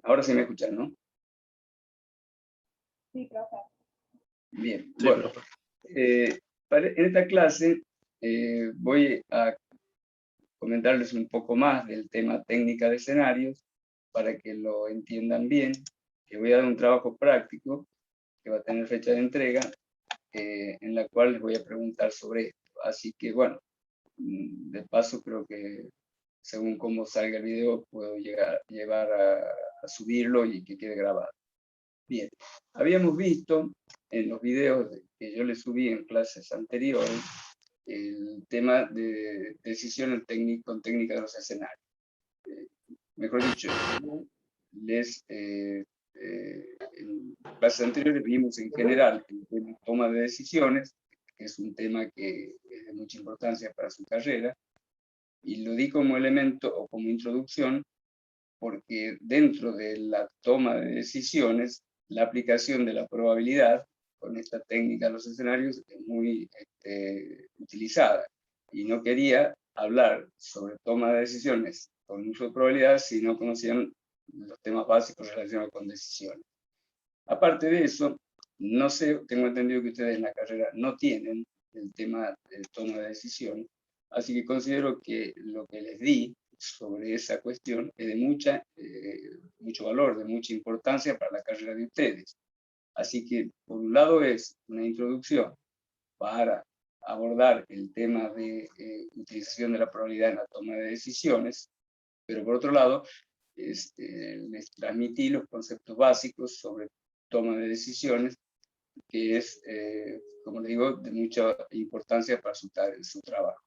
Ahora sí me escuchan, ¿no? Sí, profe. Bien, Sí, bueno, profe. en esta clase voy a comentarles un poco más del tema técnica de escenarios para que lo entiendan bien, que voy a dar un trabajo práctico que va a tener fecha de entrega, en la cual les voy a preguntar sobre esto. Así que, bueno, de paso creo que según cómo salga el video puedo llevar a subirlo y que quede grabado. Bien, habíamos visto en los videos que yo les subí en clases anteriores el tema de decisión con técnica de los escenarios. Mejor dicho, en clases anteriores vimos en general el tema de toma de decisiones, que es un tema que es de mucha importancia para su carrera, y lo di como elemento o como introducción porque dentro de la toma de decisiones, la aplicación de la probabilidad con esta técnica de los escenarios es muy utilizada. Y no quería hablar sobre toma de decisiones con uso de probabilidad si no conocían los temas básicos relacionados con decisiones. Aparte de eso, no sé, tengo entendido que ustedes en la carrera no tienen el tema de toma de decisión, así que considero que lo que les di sobre esa cuestión es de mucho valor, de mucha importancia para la carrera de ustedes. Así que, por un lado, es una introducción para abordar el tema de utilización de la probabilidad en la toma de decisiones, pero por otro lado, les transmití los conceptos básicos sobre toma de decisiones, que es, como le digo, de mucha importancia para su trabajo,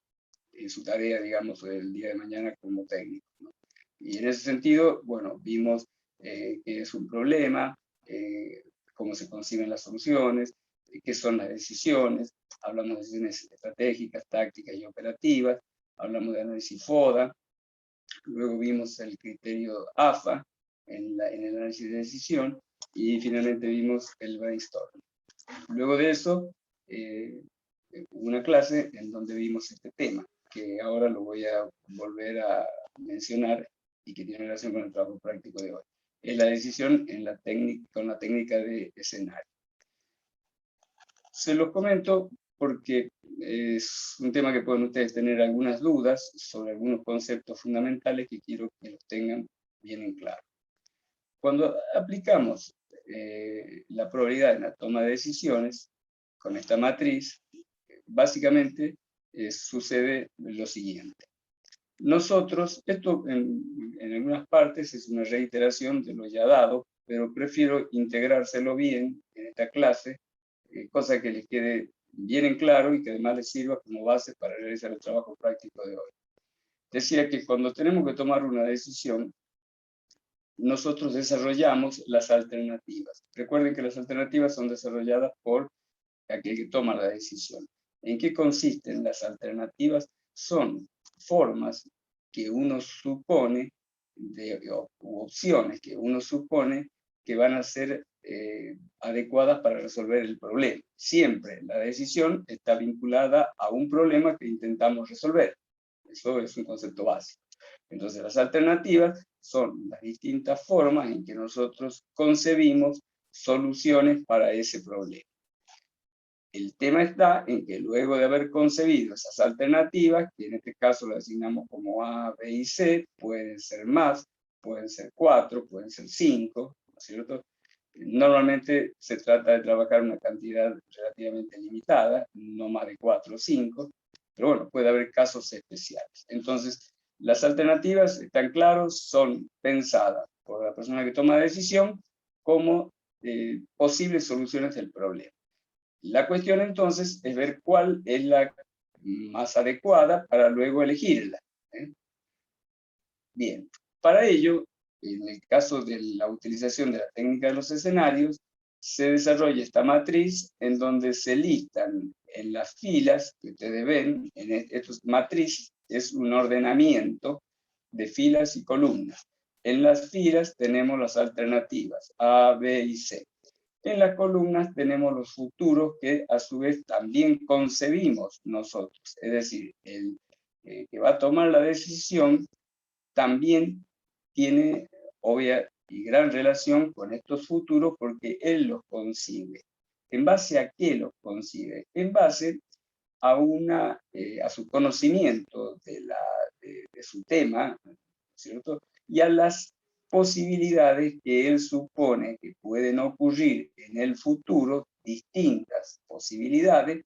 su tarea, digamos, el día de mañana como técnico, ¿no? Y en ese sentido, bueno, vimos qué es un problema, cómo se conciben las soluciones, qué son las decisiones, hablamos de decisiones estratégicas, tácticas y operativas, hablamos de análisis FODA, luego vimos el criterio AFA en el análisis de decisión, y finalmente vimos el brainstorming. Luego de eso, una clase en donde vimos este tema, que ahora lo voy a volver a mencionar y que tiene relación con el trabajo práctico de hoy. Es la decisión con la técnica de escenario. Se los comento porque es un tema que pueden ustedes tener algunas dudas sobre algunos conceptos fundamentales que quiero que los tengan bien en claro. Cuando aplicamos la probabilidad en la toma de decisiones con esta matriz, básicamente sucede lo siguiente. Nosotros, esto en algunas partes es una reiteración de lo ya dado, pero prefiero integrárselo bien en esta clase, cosa que les quede bien en claro y que además les sirva como base para realizar el trabajo práctico de hoy. Decía que cuando tenemos que tomar una decisión, nosotros desarrollamos las alternativas. Recuerden que las alternativas son desarrolladas por aquel que toma la decisión. ¿En qué consisten las alternativas? Son formas que uno supone, u opciones que uno supone que van a ser adecuadas para resolver el problema. Siempre la decisión está vinculada a un problema que intentamos resolver. Eso es un concepto básico. Entonces, las alternativas son las distintas formas en que nosotros concebimos soluciones para ese problema. El tema está en que luego de haber concebido esas alternativas, que en este caso las asignamos como A, B y C, pueden ser más, pueden ser 4, pueden ser 5, ¿no es cierto? Normalmente se trata de trabajar una cantidad relativamente limitada, no más de 4 o 5, pero bueno, puede haber casos especiales. Entonces, las alternativas, están claros, son pensadas por la persona que toma la decisión como posibles soluciones del problema. La cuestión entonces es ver cuál es la más adecuada para luego elegirla, ¿eh? Bien, para ello, en el caso de la utilización de la técnica de los escenarios, se desarrolla esta matriz en donde se listan en las filas que ustedes ven, esto es matriz, es un ordenamiento de filas y columnas. En las filas tenemos las alternativas A, B y C. En las columnas tenemos los futuros que a su vez también concebimos nosotros. Es decir, el que va a tomar la decisión también tiene y gran relación con estos futuros porque él los concibe. ¿En base a qué los concibe? En base a, a su conocimiento de su tema, ¿cierto? Y a las posibilidades que él supone que pueden ocurrir en el futuro, distintas posibilidades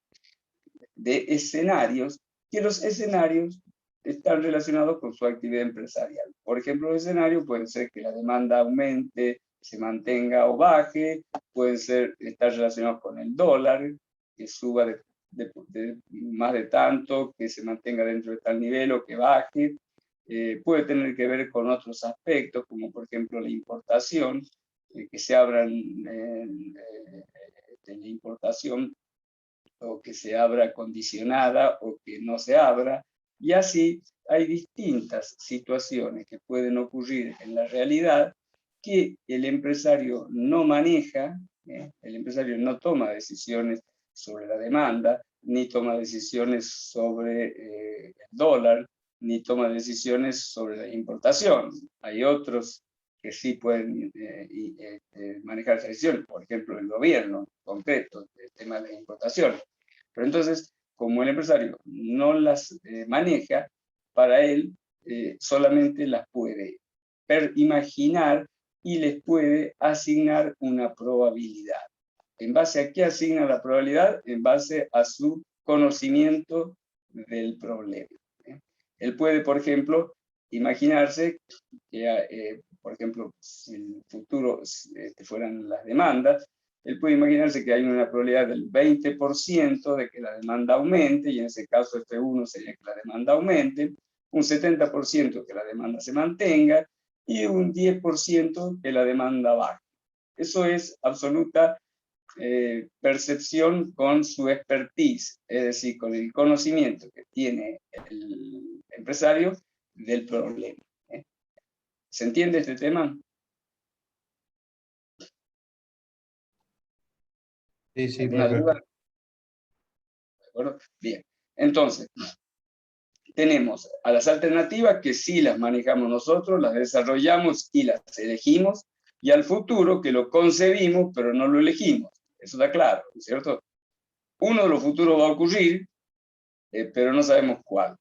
de escenarios, que los escenarios están relacionados con su actividad empresarial. Por ejemplo, los escenarios pueden ser que la demanda aumente, se mantenga o baje, pueden estar relacionados con el dólar, que suba de más de tanto, que se mantenga dentro de tal nivel o que baje. Puede tener que ver con otros aspectos, como por ejemplo la importación, que se abran la importación o que se abra condicionada o que no se abra, y así hay distintas situaciones que pueden ocurrir en la realidad que el empresario no maneja, el empresario no toma decisiones sobre la demanda, ni toma decisiones sobre el dólar, ni toma decisiones sobre la importación. Hay otros que sí pueden manejar esa decisión, por ejemplo, el gobierno en concreto, el tema de la importación. Pero entonces, como el empresario no las maneja, para él solamente las puede imaginar y les puede asignar una probabilidad. ¿En base a qué asigna la probabilidad? En base a su conocimiento del problema. Él puede, por ejemplo, imaginarse que, por ejemplo, si el futuro fueran las demandas, él puede imaginarse que hay una probabilidad del 20% de que la demanda aumente, y en ese caso F1 sería que la demanda aumente, un 70% que la demanda se mantenga, y un 10% que la demanda baje. Eso es absoluta percepción con su expertise, es decir, con el conocimiento que tiene el empresario del problema. ¿Se entiende este tema? Sí, sí, ¿Alguna perfecto. duda? ¿De acuerdo? Bien. Entonces, tenemos a las alternativas que sí las manejamos nosotros, las desarrollamos y las elegimos, y al futuro que lo concebimos, pero no lo elegimos. Eso está claro, ¿cierto? Uno de los futuros va a ocurrir, pero no sabemos cuál.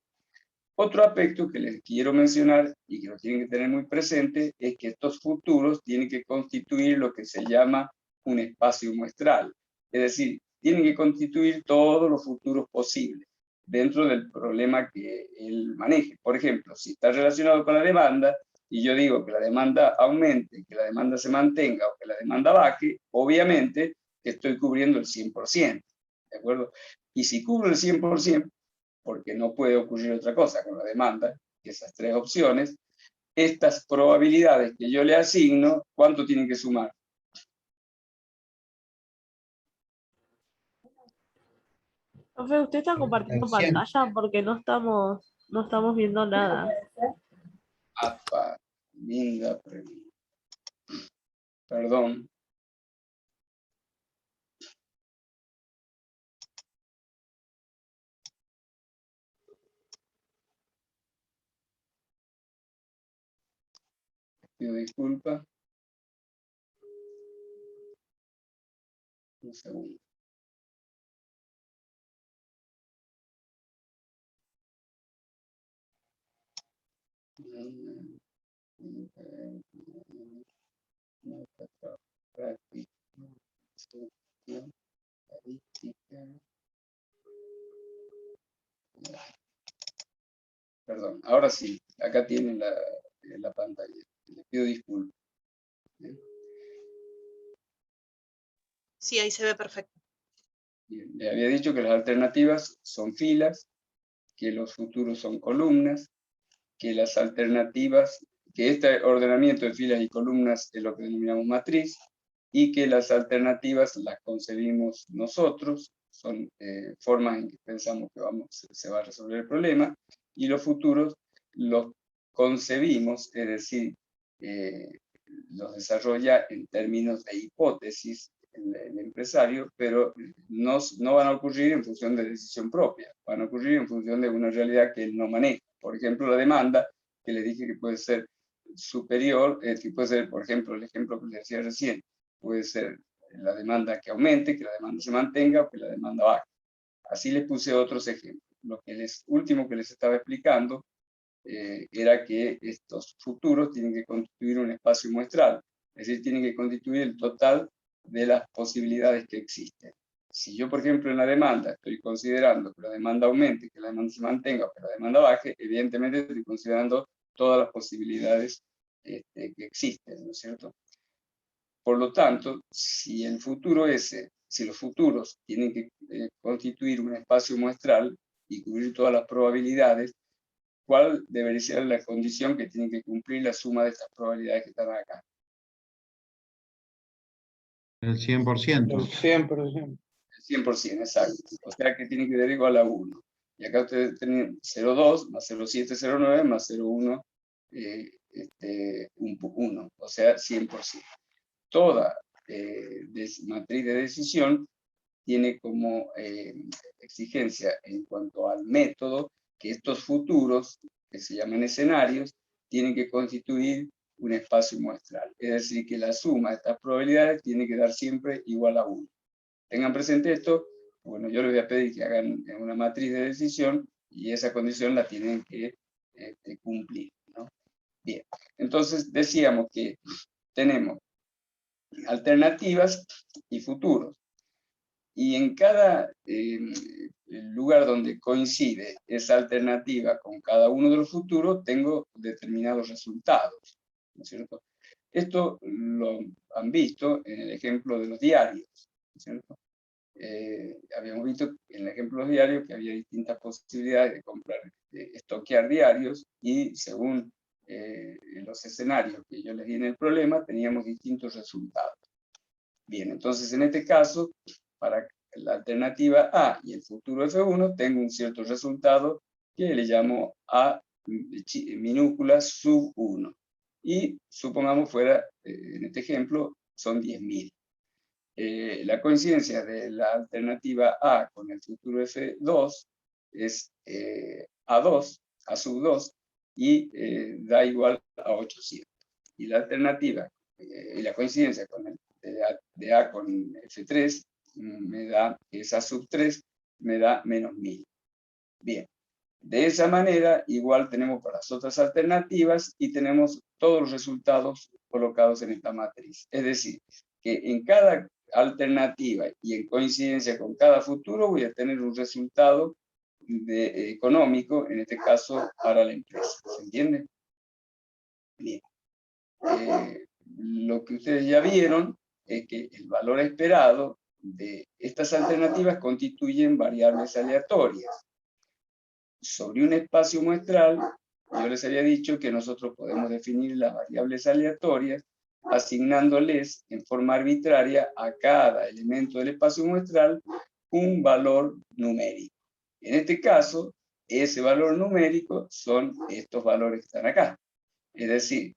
Otro aspecto que les quiero mencionar y que lo tienen que tener muy presente es que estos futuros tienen que constituir lo que se llama un espacio muestral. Es decir, tienen que constituir todos los futuros posibles dentro del problema que él maneje. Por ejemplo, si está relacionado con la demanda y yo digo que la demanda aumente, que la demanda se mantenga o que la demanda baje, obviamente estoy cubriendo el 100%. ¿De acuerdo? Y si cubro el 100%, porque no puede ocurrir otra cosa con la demanda, que esas tres opciones, estas probabilidades que yo le asigno, ¿cuánto tienen que sumar? Profe, ¿usted está compartiendo 100. pantalla? Porque no estamos viendo nada. Apa, linda pregunta. Perdón. Pido disculpas. Un segundo. Perdón, ahora sí, acá tienen la pantalla. Les pido disculpas. Sí, ahí se ve perfecto. Bien, le había dicho que las alternativas son filas, que los futuros son columnas, que las alternativas, que este ordenamiento de filas y columnas es lo que denominamos matriz, y que las alternativas las concebimos nosotros, son formas en que pensamos que se va a resolver el problema, y los futuros los concebimos, es decir, los desarrolla en términos de hipótesis el empresario, pero no van a ocurrir en función de decisión propia, van a ocurrir en función de una realidad que él no maneja. Por ejemplo, la demanda, que le dije que puede ser superior, que puede ser, por ejemplo, el ejemplo que les decía recién, puede ser la demanda que aumente, que la demanda se mantenga o que la demanda baje. Así les puse otros ejemplos. Lo que último que les estaba explicando era que estos futuros tienen que constituir un espacio muestral, es decir, tienen que constituir el total de las posibilidades que existen. Si yo, por ejemplo, en la demanda estoy considerando que la demanda aumente, que la demanda se mantenga o que la demanda baje, evidentemente estoy considerando todas las posibilidades que existen, ¿no es cierto? Por lo tanto, si el futuro si los futuros tienen que constituir un espacio muestral y cubrir todas las probabilidades, ¿cuál debería ser la condición que tiene que cumplir la suma de estas probabilidades que están acá? El 100%. El 100%. El 100%, exacto. O sea que tiene que ser igual a 1. Y acá ustedes tienen 0,2 más 0,7, 0,9 más 0,1, 1. O sea, 100%. Toda matriz de decisión tiene como exigencia en cuanto al método que estos futuros, que se llaman escenarios, tienen que constituir un espacio muestral. Es decir, que la suma de estas probabilidades tiene que dar siempre igual a 1. Tengan presente esto, bueno, yo les voy a pedir que hagan una matriz de decisión y esa condición la tienen que cumplir, ¿no? Bien, entonces decíamos que tenemos alternativas y futuros. Y en cada lugar donde coincide esa alternativa con cada uno de los futuros, tengo determinados resultados, ¿no es cierto? Esto lo han visto en el ejemplo de los diarios, ¿no es cierto? Habíamos visto en el ejemplo de los diarios que había distintas posibilidades de comprar, de estoquear diarios, y según los escenarios que yo les di en el problema, teníamos distintos resultados. Bien, entonces en este caso, para la alternativa A y el futuro F1, tengo un cierto resultado que le llamo A minúscula sub 1. Y supongamos fuera, en este ejemplo, son 10.000. La coincidencia de la alternativa A con el futuro F2 es A2, A sub 2, y da igual a 800. Y la alternativa, y la coincidencia con de A con F3, me da, esa sub 3, me da menos 1000. Bien, de esa manera igual tenemos para las otras alternativas y tenemos todos los resultados colocados en esta matriz. Es decir, que en cada alternativa y en coincidencia con cada futuro voy a tener un resultado económico, en este caso para la empresa. ¿Se entiende? Bien. Lo que ustedes ya vieron es que el valor esperado de estas alternativas constituyen variables aleatorias. Sobre un espacio muestral, yo les había dicho que nosotros podemos definir las variables aleatorias asignándoles en forma arbitraria a cada elemento del espacio muestral un valor numérico. En este caso, ese valor numérico son estos valores que están acá. Es decir,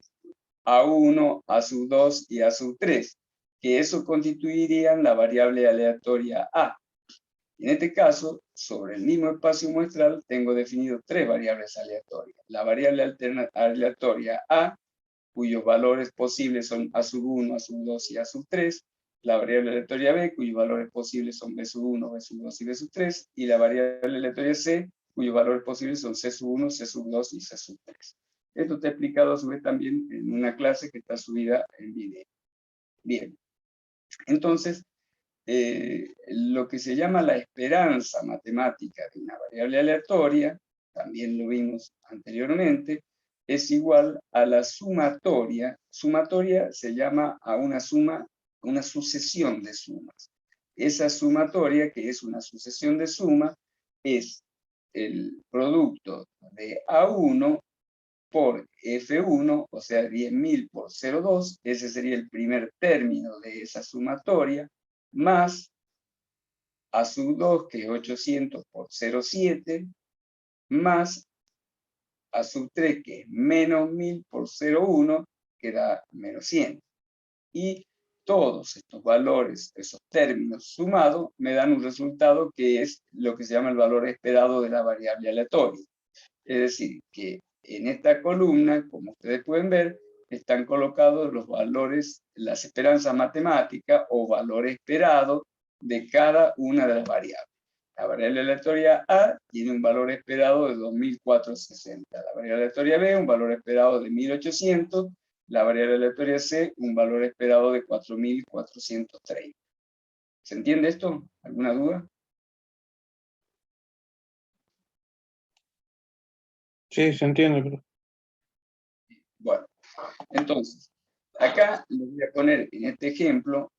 A1, A sub 2 y A sub 3, que eso constituirían la variable aleatoria A. En este caso, sobre el mismo espacio muestral, tengo definido tres variables aleatorias. La variable aleatoria A, cuyos valores posibles son A sub 1, A sub 2 y A sub 3. La variable aleatoria B, cuyos valores posibles son B sub 1, B sub 2 y B sub 3. Y la variable aleatoria C, cuyos valores posibles son C sub 1, C sub 2 y C sub 3. Esto está explicado a su vez también en una clase que está subida en video. Bien, entonces, lo que se llama la esperanza matemática de una variable aleatoria, también lo vimos anteriormente, es igual a la sumatoria. Sumatoria se llama a una suma, una sucesión de sumas. Esa sumatoria, que es una sucesión de sumas, es el producto de A1 por F1, o sea, 10.000 por 0,2, ese sería el primer término de esa sumatoria, más A sub 2, que es 800 por 0,7, más A sub 3, que es menos 1000 por 0,1, que da menos 100. Y todos estos valores, esos términos sumados, me dan un resultado que es lo que se llama el valor esperado de la variable aleatoria. Es decir, que en esta columna, como ustedes pueden ver, están colocados los valores, las esperanzas matemáticas o valor esperado de cada una de las variables. La variable aleatoria A tiene un valor esperado de 2460. La variable aleatoria B, un valor esperado de 1800. La variable aleatoria C, un valor esperado de 4430. ¿Se entiende esto? ¿Alguna duda? Sí, se entiende, profe. Bueno, entonces, acá les voy a poner en este ejemplo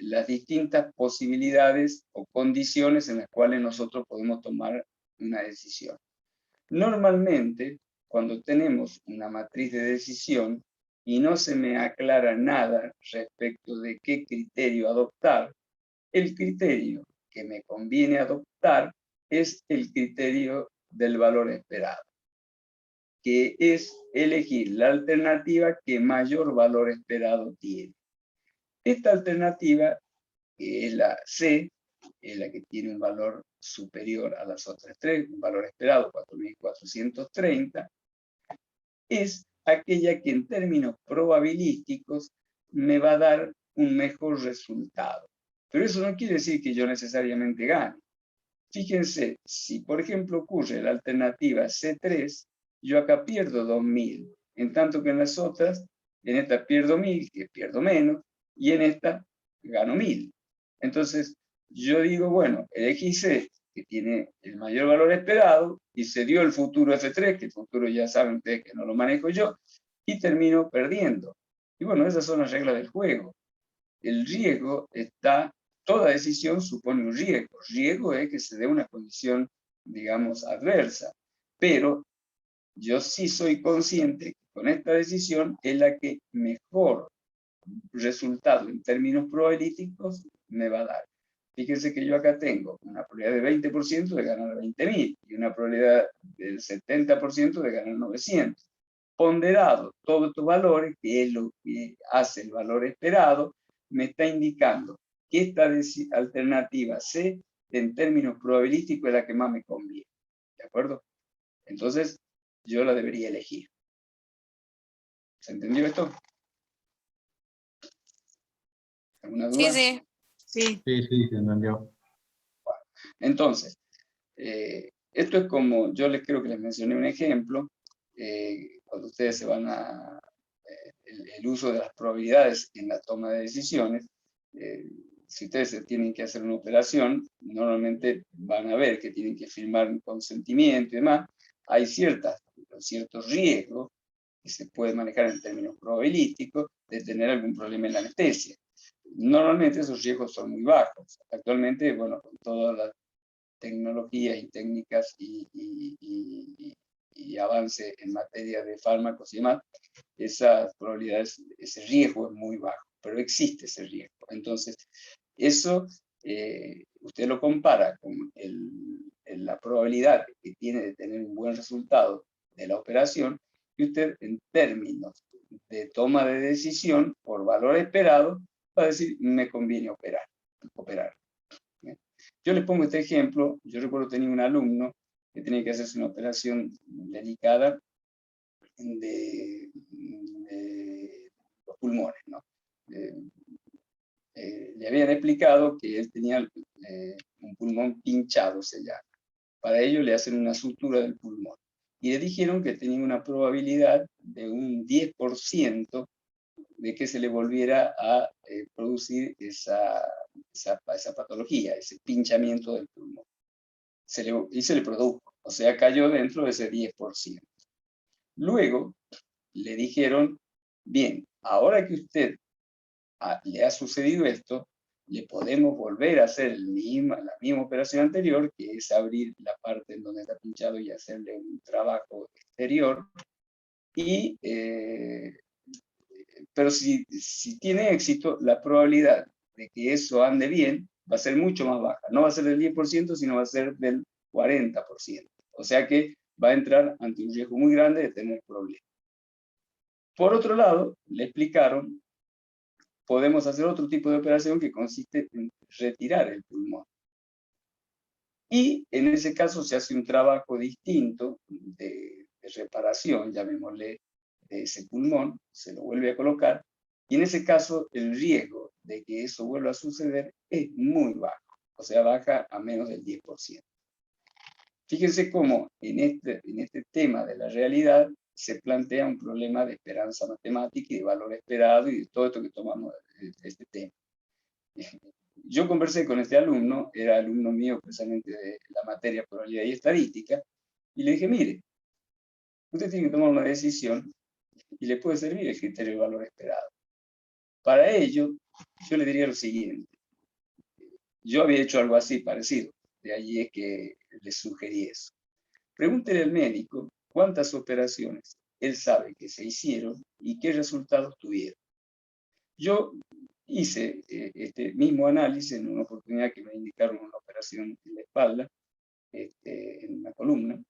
las distintas posibilidades o condiciones en las cuales nosotros podemos tomar una decisión. Normalmente, cuando tenemos una matriz de decisión y no se me aclara nada respecto de qué criterio adoptar, el criterio que me conviene adoptar es el criterio del valor esperado, que es elegir la alternativa que mayor valor esperado tiene. Esta alternativa, que es la C, es la que tiene un valor superior a las otras tres, un valor esperado 4430, es aquella que en términos probabilísticos me va a dar un mejor resultado. Pero eso no quiere decir que yo necesariamente gane. Fíjense, si por ejemplo ocurre la alternativa C3, yo acá pierdo 2000, en tanto que en las otras, en esta pierdo 1000, que pierdo menos, y en esta gano 1000. Entonces, yo digo, bueno, elegí C, que tiene el mayor valor esperado, y se dio el futuro F3, que el futuro ya saben ustedes que no lo manejo yo, y termino perdiendo. Y bueno, esas son las reglas del juego. El riesgo está, toda decisión supone un riesgo. Riesgo es que se dé una condición, digamos, adversa. Pero yo sí soy consciente que con esta decisión es la que mejor resultado en términos probabilísticos me va a dar. Fíjense que yo acá tengo una probabilidad de 20% de ganar 20.000 y una probabilidad del 70% de ganar 900. Ponderado todos estos valores, que es lo que hace el valor esperado, me está indicando que esta alternativa C, en términos probabilísticos, es la que más me conviene. ¿De acuerdo? Entonces, yo la debería elegir. ¿Se entendió esto? ¿Alguna duda? Sí. Sí, sí, se entendió. Entonces, esto es como, yo les creo que les mencioné un ejemplo, cuando ustedes se van a, el uso de las probabilidades en la toma de decisiones, si ustedes se tienen que hacer una operación, normalmente van a ver que tienen que firmar un consentimiento y demás, hay ciertos riesgos que se pueden manejar en términos probabilísticos de tener algún problema en la anestesia. Normalmente esos riesgos son muy bajos. Actualmente, bueno, con todas las tecnologías y técnicas y avance en materia de fármacos y demás, esas probabilidades, ese riesgo es muy bajo, pero existe ese riesgo. Entonces, eso usted lo compara con la probabilidad que tiene de tener un buen resultado de la operación, y usted en términos de toma de decisión por valor esperado va a decir, me conviene operar. Yo les pongo este ejemplo. Yo recuerdo tenía un alumno que tenía que hacerse una operación delicada de los pulmones, ¿no? Le habían explicado que él tenía un pulmón pinchado, se llama. Para ello le hacen una sutura del pulmón. Y le dijeron que tenía una probabilidad de un 10% de que se le volviera a producir esa patología, ese pinchamiento del pulmón. Y se le produjo, o sea, cayó dentro de ese 10%. Luego le dijeron, bien, ahora que usted le ha sucedido esto, le podemos volver a hacer la misma operación anterior, que es abrir la parte en donde está pinchado y hacerle un trabajo exterior. Pero si tiene éxito, la probabilidad de que eso ande bien va a ser mucho más baja. No va a ser del 10%, sino va a ser del 40%. O sea que va a entrar ante un riesgo muy grande de tener problemas. Por otro lado, le explicaron, podemos hacer otro tipo de operación que consiste en retirar el pulmón. Y en ese caso se hace un trabajo distinto de reparación, llamémosle de ese pulmón, se lo vuelve a colocar, y en ese caso el riesgo de que eso vuelva a suceder es muy bajo, o sea, baja a menos del 10%. Fíjense cómo en este tema de la realidad se plantea un problema de esperanza matemática y de valor esperado y de todo esto que tomamos de este tema. Yo conversé con este alumno, era alumno mío precisamente de la materia probabilidad y estadística, y le dije, mire, usted tiene que tomar una decisión y le puede servir el criterio de valor esperado. Para ello, yo le diría lo siguiente. Yo había hecho algo así parecido, de allí es que le sugerí eso. Pregúntele al médico cuántas operaciones él sabe que se hicieron y qué resultados tuvieron. Yo hice este mismo análisis en una oportunidad que me indicaron una operación en la espalda, en una columna.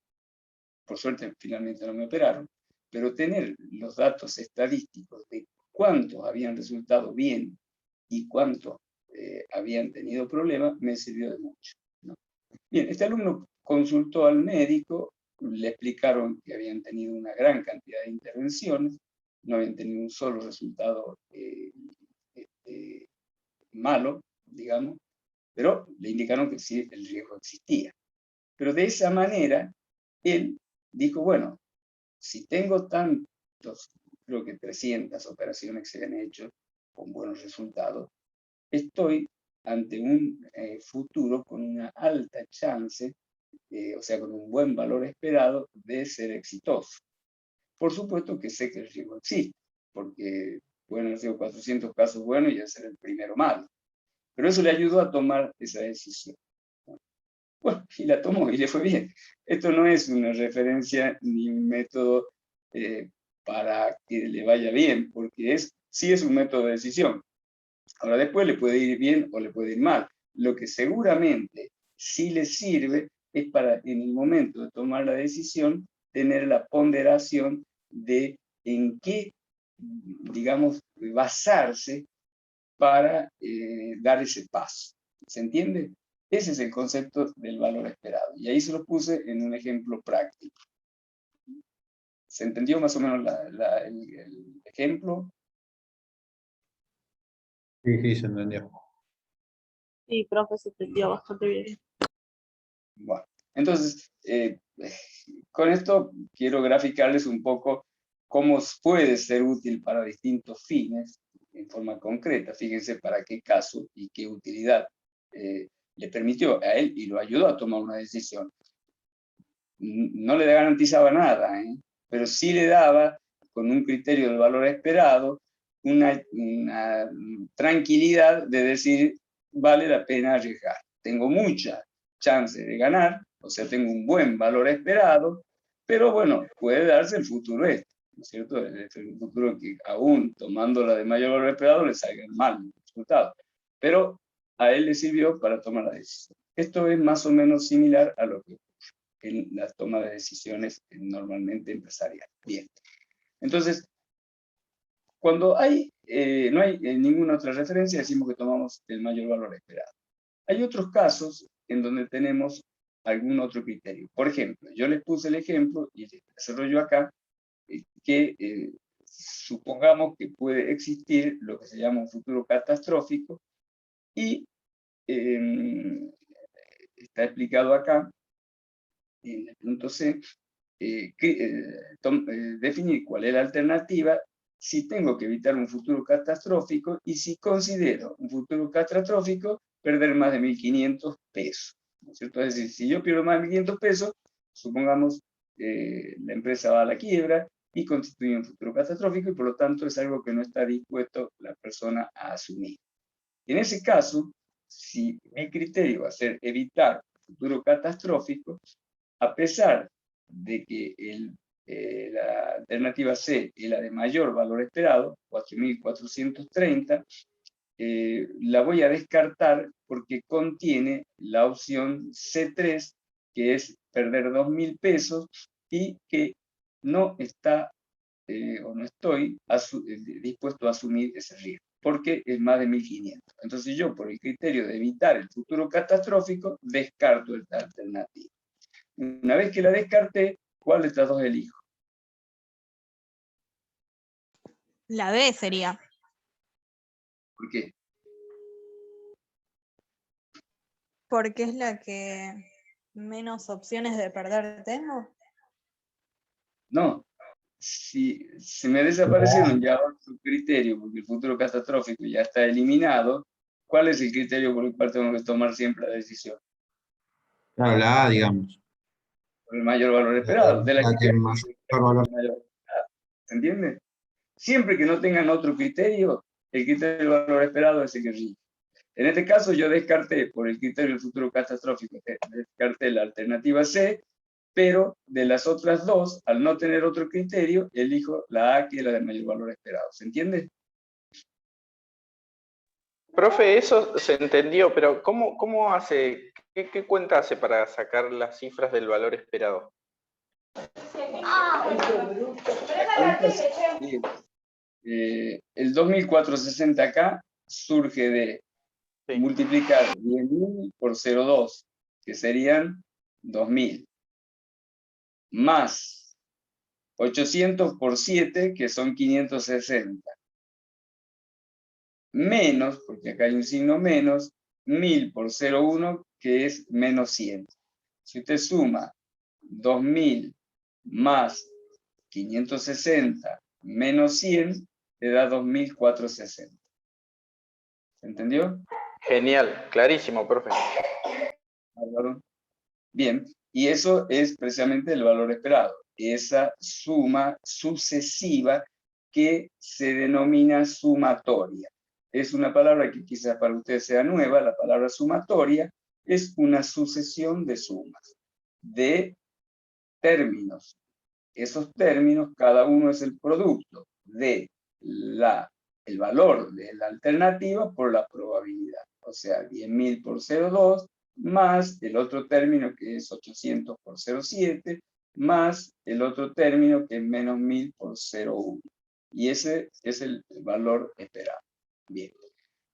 Por suerte, finalmente no me operaron, pero tener los datos estadísticos de cuántos habían resultado bien y cuántos habían tenido problemas me sirvió de mucho, ¿no? Bien, este alumno consultó al médico, le explicaron que habían tenido una gran cantidad de intervenciones, no habían tenido un solo resultado malo, digamos, pero le indicaron que sí, el riesgo existía. Pero de esa manera, él dijo, bueno, si tengo tantos, creo que 300 operaciones que se han hecho con buenos resultados, estoy ante un futuro con una alta chance, o sea, con un buen valor esperado de ser exitoso. Por supuesto que sé que el riesgo existe, porque pueden haber sido 400 casos buenos y ser el primero malo. Pero eso le ayudó a tomar esa decisión. Bueno, y la tomó y le fue bien. Esto no es una referencia ni un método para que le vaya bien, porque sí es un método de decisión. Ahora después le puede ir bien o le puede ir mal. Lo que seguramente sí le sirve es para en el momento de tomar la decisión tener la ponderación de en qué, digamos, basarse para dar ese paso. ¿Se entiende? Ese es el concepto del valor esperado. Y ahí se lo puse en un ejemplo práctico. ¿Se entendió más o menos el ejemplo? Sí, se entendió. Sí, profe, se entendió bastante bien. Bueno, entonces, con esto quiero graficarles un poco cómo puede ser útil para distintos fines en forma concreta. Fíjense para qué caso y qué utilidad le permitió a él y lo ayudó a tomar una decisión. No le garantizaba nada, pero sí le daba, con un criterio del valor esperado, una tranquilidad de decir, vale la pena arriesgar. Tengo mucha chance de ganar, o sea, tengo un buen valor esperado, pero bueno, puede darse el futuro ¿no es cierto? El futuro que aún tomando la de mayor valor esperado le salgan mal los resultados. Pero a él le sirvió para tomar la decisión. Esto es más o menos similar a lo que en la toma de decisiones normalmente empresarial. Bien. Entonces, cuando no hay ninguna otra referencia, decimos que tomamos el mayor valor esperado. Hay otros casos en donde tenemos algún otro criterio. Por ejemplo, yo les puse el ejemplo, y les desarrollo acá, que supongamos que puede existir lo que se llama un futuro catastrófico, y está explicado acá, en el punto C, definir cuál es la alternativa si tengo que evitar un futuro catastrófico y si considero un futuro catastrófico perder más de 1.500 pesos. ¿No es cierto? Es decir, si yo pierdo más de 1.500 pesos, supongamos la empresa va a la quiebra y constituye un futuro catastrófico y por lo tanto es algo que no está dispuesto la persona a asumir. En ese caso, si mi criterio va a ser evitar futuro catastrófico, a pesar de que la alternativa C es la de mayor valor esperado, 4.430, la voy a descartar porque contiene la opción C3, que es perder 2.000 pesos y que no está o no estoy dispuesto a asumir ese riesgo, porque es más de 1.500. Entonces yo, por el criterio de evitar el futuro catastrófico, descarto esta alternativa. Una vez que la descarté, ¿cuál de estas dos elijo? La B sería. ¿Por qué? Porque es la que menos opciones de perder tengo. No. Si me desaparecieron ya otro criterio, porque el futuro catastrófico ya está eliminado, ¿cuál es el criterio por el cual tengo que tomar siempre la decisión? Claro, la A, digamos. Por el mayor valor esperado. De la La que mayor valor. ¿Se entiende? Siempre que no tengan otro criterio, el criterio del valor esperado es el que rige. En este caso yo descarté, por el criterio del futuro catastrófico, descarté la alternativa C, pero de las otras dos, al no tener otro criterio, elijo la A, que es la de mayor valor esperado. ¿Se entiende? Profe, eso se entendió, pero ¿cómo hace, qué cuenta hace para sacar las cifras del valor esperado? El 2460 acá surge de multiplicar 10.000 por 0,2, que serían 2.000, más 800 por 7, que son 560, menos, porque acá hay un signo menos, 1.000 por 0,1, que es menos 100. Si usted suma 2.000 más 560 menos 100, le da 2.460. ¿Se entendió? Genial, clarísimo, profe. Bien, y eso es precisamente el valor esperado, esa suma sucesiva que se denomina sumatoria. Es una palabra que quizás para ustedes sea nueva, la palabra sumatoria es una sucesión de sumas, de términos. Esos términos, cada uno es el producto de el valor de la alternativa por la probabilidad. O sea, 10.000 por 0,2 más el otro término que es 800 por 0,7 más el otro término que es menos 1.000 por 0,1. Y ese es el valor esperado. Bien.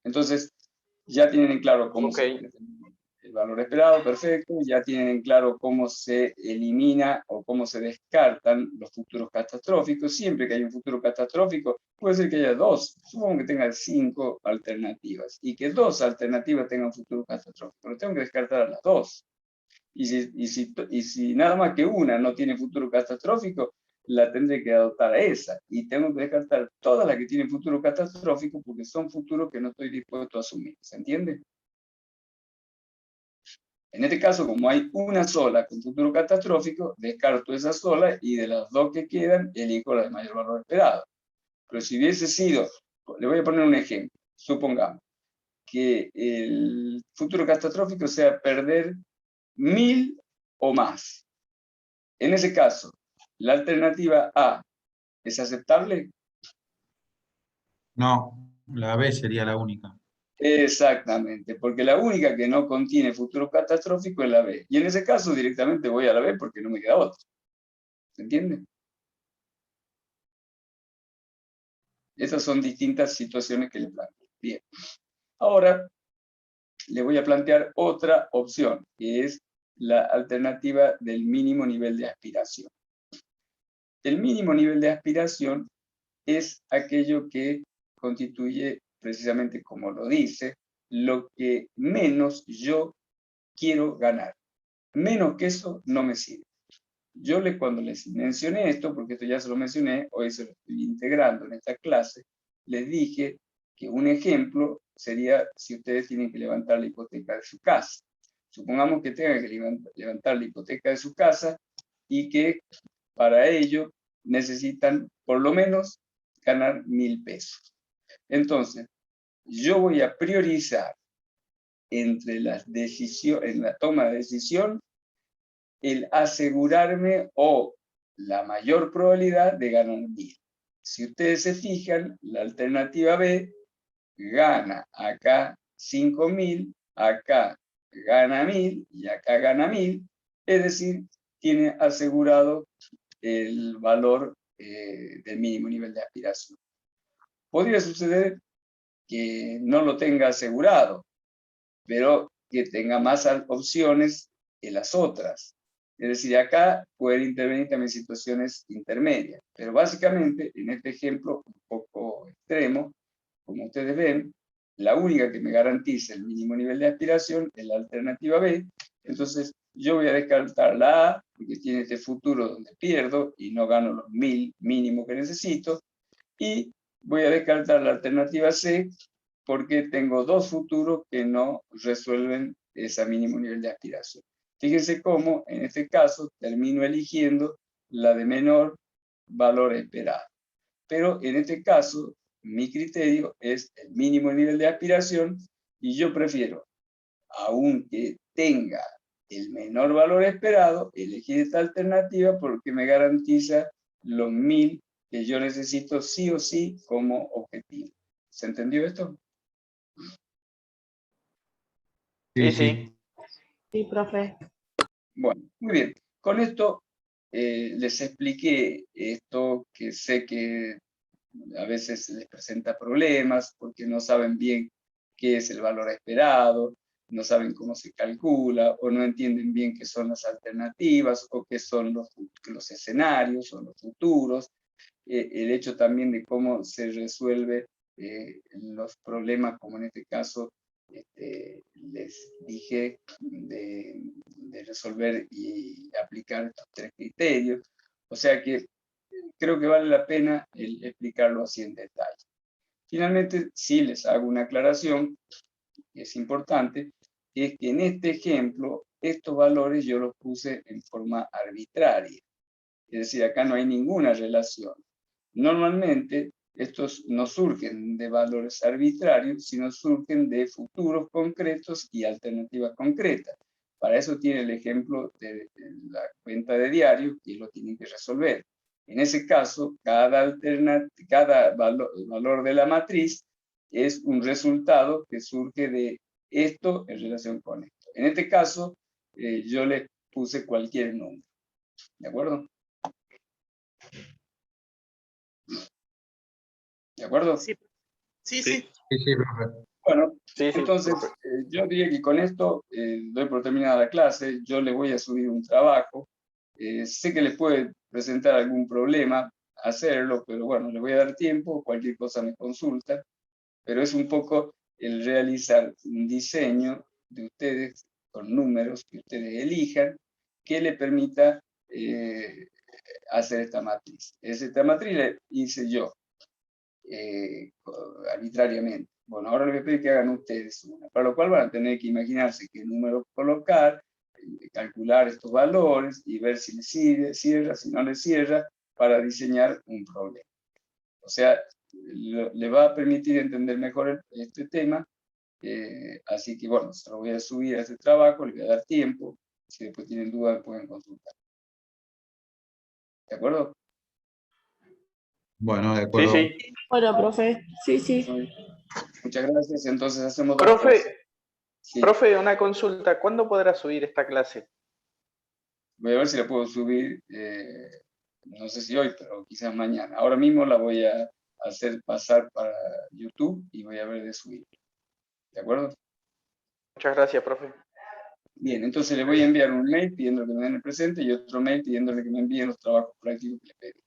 Entonces, ya tienen en claro cómo se determina el valor esperado, perfecto. Ya tienen en claro cómo se elimina o cómo se descartan los futuros catastróficos. Siempre que hay un futuro catastrófico, puede ser que haya dos. Supongo que tenga 5 alternativas y que 2 alternativas tengan futuro catastrófico. Pero tengo que descartar a las 2. Y si nada más que una no tiene futuro catastrófico, la tendré que adoptar a esa. Y tengo que descartar todas las que tienen futuro catastrófico porque son futuros que no estoy dispuesto a asumir. ¿Se entiende? En este caso, como hay una sola con futuro catastrófico, descarto esa sola y de las dos que quedan, elijo la de mayor valor esperado. Pero si hubiese sido, le voy a poner un ejemplo, supongamos que el futuro catastrófico sea perder 1.000 o más. En ese caso, la alternativa A es aceptable. No, la B sería la única. Exactamente, porque la única que no contiene futuro catastrófico es la B. Y en ese caso directamente voy a la B porque no me queda otra. ¿Se entiende? Esas son distintas situaciones que le planteo. Bien. Ahora le voy a plantear otra opción, que es la alternativa del mínimo nivel de aspiración. El mínimo nivel de aspiración es aquello que constituye, precisamente como lo dice, lo que menos yo quiero ganar. Menos que eso no me sirve. Cuando les mencioné esto, porque esto ya se lo mencioné, hoy se lo estoy integrando en esta clase, les dije que un ejemplo sería si ustedes tienen que levantar la hipoteca de su casa. Supongamos que tengan que levantar la hipoteca de su casa y que para ello necesitan por lo menos ganar 1.000 pesos. Entonces, yo voy a priorizar entre las decisiones, en la toma de decisión, el asegurarme o la mayor probabilidad de ganar 1.000. Si ustedes se fijan, la alternativa B gana acá 5.000, acá gana 1.000 y acá gana 1.000, es decir, tiene asegurado el valor del mínimo nivel de aspiración. Podría suceder que no lo tenga asegurado, pero que tenga más opciones que las otras. Es decir, acá pueden intervenir también situaciones intermedias, pero básicamente en este ejemplo un poco extremo, como ustedes ven, la única que me garantiza el mínimo nivel de aspiración es la alternativa B. Entonces yo voy a descartar la A, porque tiene este futuro donde pierdo y no gano los 1000 mínimo que necesito, y voy a descartar la alternativa C, porque tengo dos futuros que no resuelven ese mínimo nivel de aspiración. Fíjense cómo en este caso termino eligiendo la de menor valor esperado. Pero en este caso, mi criterio es el mínimo nivel de aspiración y yo prefiero, aunque tenga el menor valor esperado, elegir esta alternativa porque me garantiza los 1000 que yo necesito sí o sí como objetivo. ¿Se entendió esto? Sí, sí. Sí, profe. Bueno, muy bien. Con esto les expliqué esto que sé que a veces les presenta problemas porque no saben bien qué es el valor esperado, no saben cómo se calcula o no entienden bien qué son las alternativas o qué son los escenarios o los futuros. El hecho también de cómo se resuelve los problemas, como en este caso les dije, de resolver y aplicar estos tres criterios. O sea que creo que vale la pena explicarlo así en detalle. Finalmente, sí les hago una aclaración, que es importante, es que en este ejemplo, estos valores yo los puse en forma arbitraria. Es decir, acá no hay ninguna relación. Normalmente, estos no surgen de valores arbitrarios, sino surgen de futuros concretos y alternativas concretas. Para eso tiene el ejemplo de la cuenta de diario, que lo tienen que resolver. En ese caso, cada valor de la matriz es un resultado que surge de esto en relación con esto. En este caso, yo le puse cualquier número. ¿De acuerdo? ¿De acuerdo? Sí, sí. Sí, sí, profe. Bueno, Sí, sí, entonces profe. yo diría que con esto doy por terminada la clase. Yo le voy a subir un trabajo. Sé que les puede presentar algún problema hacerlo, pero bueno, le voy a dar tiempo. Cualquier cosa me consulta. Pero es un poco el realizar un diseño de ustedes con números que ustedes elijan que le permita hacer esta matriz. Esta matriz la hice yo. Arbitrariamente. Bueno, ahora les voy a pedir que hagan ustedes una, para lo cual van a tener que imaginarse qué número colocar, calcular estos valores y ver si les cierra, si no les cierra, para diseñar un problema. O sea, le va a permitir entender mejor este tema, así que bueno, se lo voy a subir a este trabajo, les voy a dar tiempo, si después tienen dudas pueden consultar. ¿De acuerdo? Bueno, de Sí, acuerdo. sí. Bueno, profe. Sí, sí. Muchas gracias, entonces hacemos dos cosas. Profe, Sí. profe, una consulta. ¿Cuándo podrá subir esta clase? Voy a ver si la puedo subir, no sé si hoy, pero quizás mañana. Ahora mismo la voy a hacer pasar para YouTube y voy a ver de subir. ¿De acuerdo? Muchas gracias, profe. Bien, entonces le voy a enviar un mail pidiéndole que me den el presente y otro mail pidiéndole que me envíen los trabajos prácticos que le pedí.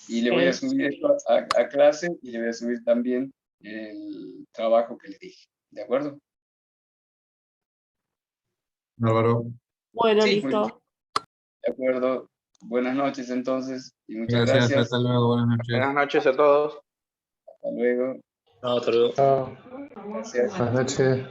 Y le voy a subir esto a clase y le voy a subir también el trabajo que le dije. ¿De acuerdo? Bárbaro. Bueno, Sí. Muy bien, listo. de acuerdo. Buenas noches entonces y muchas Gracias, gracias. hasta luego, buenas noches. Buenas noches a todos. Hasta luego. Hasta luego. Chao. Gracias. Buenas noches.